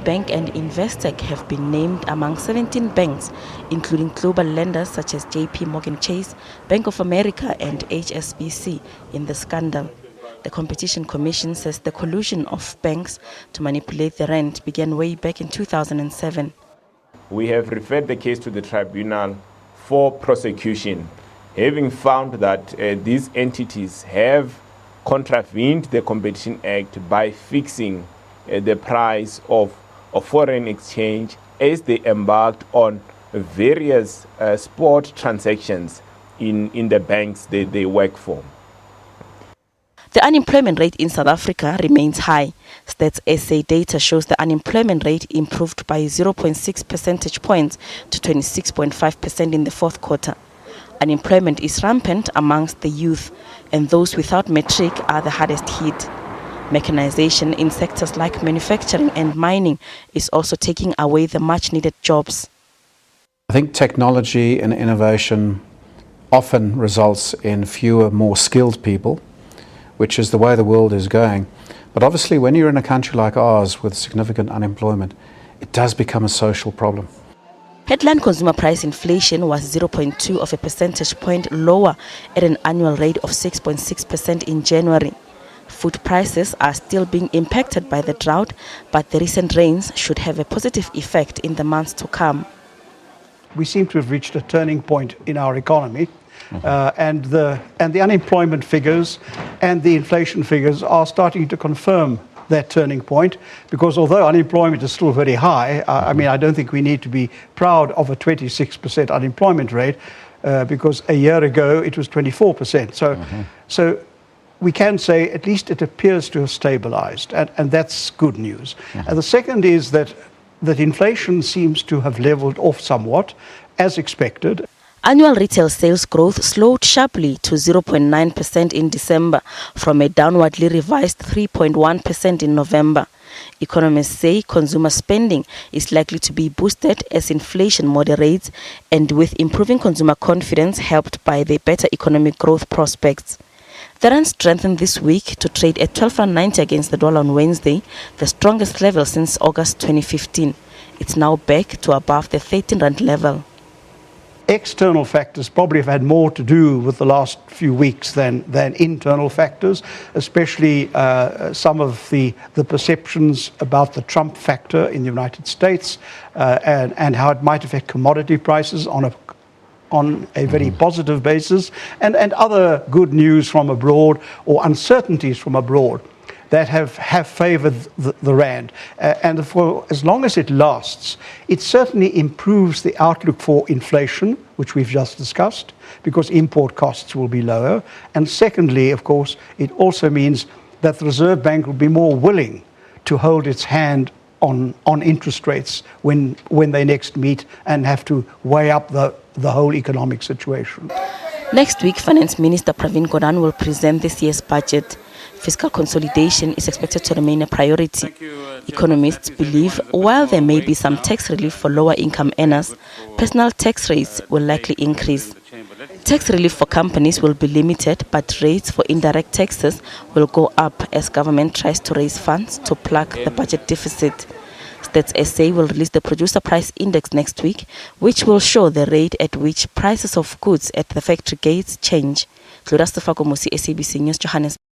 Bank and Investec have been named among 17 banks, including global lenders such as JP Morgan Chase, Bank of America and HSBC, in the scandal. The Competition Commission says the collusion of banks to manipulate the rand began way back in 2007. We have referred the case to the tribunal for prosecution, having found that these entities have contravened the Competition Act by fixing the price of foreign exchange as they embarked on various spot transactions in the banks they work for. The unemployment rate in South Africa remains high. Stats SA data shows the unemployment rate improved by 0.6 percentage points to 26.5% in the fourth quarter. Unemployment is rampant amongst the youth, and those without matric are the hardest hit. Mechanization in sectors like manufacturing and mining is also taking away the much-needed jobs. I think technology and innovation often results in fewer, more skilled people, which is the way the world is going. But obviously, when you're in a country like ours with significant unemployment, it does become a social problem. Headline consumer price inflation was 0.2 of a percentage point lower at an annual rate of 6.6% in January. Food prices are still being impacted by the drought, but the recent rains should have a positive effect in the months to come. We seem to have reached a turning point in our economy, and the unemployment figures and the inflation figures are starting to confirm that turning point, because although unemployment is still very high, I don't think we need to be proud of a 26% unemployment rate, because a year ago it was 24%. So we can say at least it appears to have stabilized, and that's good news. And the second is that inflation seems to have leveled off somewhat, as expected. Annual retail sales growth slowed sharply to 0.9% in December from a downwardly revised 3.1% in November. Economists say consumer spending is likely to be boosted as inflation moderates and with improving consumer confidence helped by the better economic growth prospects. The rand strengthened this week to trade at 12.90 against the dollar on Wednesday, the strongest level since August 2015. It's now back to above the 13 rand level. External factors probably have had more to do with the last few weeks than internal factors, especially some of the perceptions about the Trump factor in the United States and how it might affect commodity prices on a very positive basis, and other good news from abroad or uncertainties from abroad that have favored the rand. And for as long as it lasts, it certainly improves the outlook for inflation, which we've just discussed, because import costs will be lower. And secondly, of course, it also means that the Reserve Bank will be more willing to hold its hand on interest rates when they next meet and have to weigh up the whole economic situation. Next week, Finance Minister Pravin Gordhan will present this year's budget. Fiscal consolidation is expected to remain a priority. Economists believe while there may be some tax relief for lower income earners, personal tax rates will likely increase. Tax relief for companies will be limited, but rates for indirect taxes will go up as government tries to raise funds to plug the budget deficit. Stats SA will release the producer price index next week, which will show the rate at which prices of goods at the factory gates change. SABC News, Johannesburg.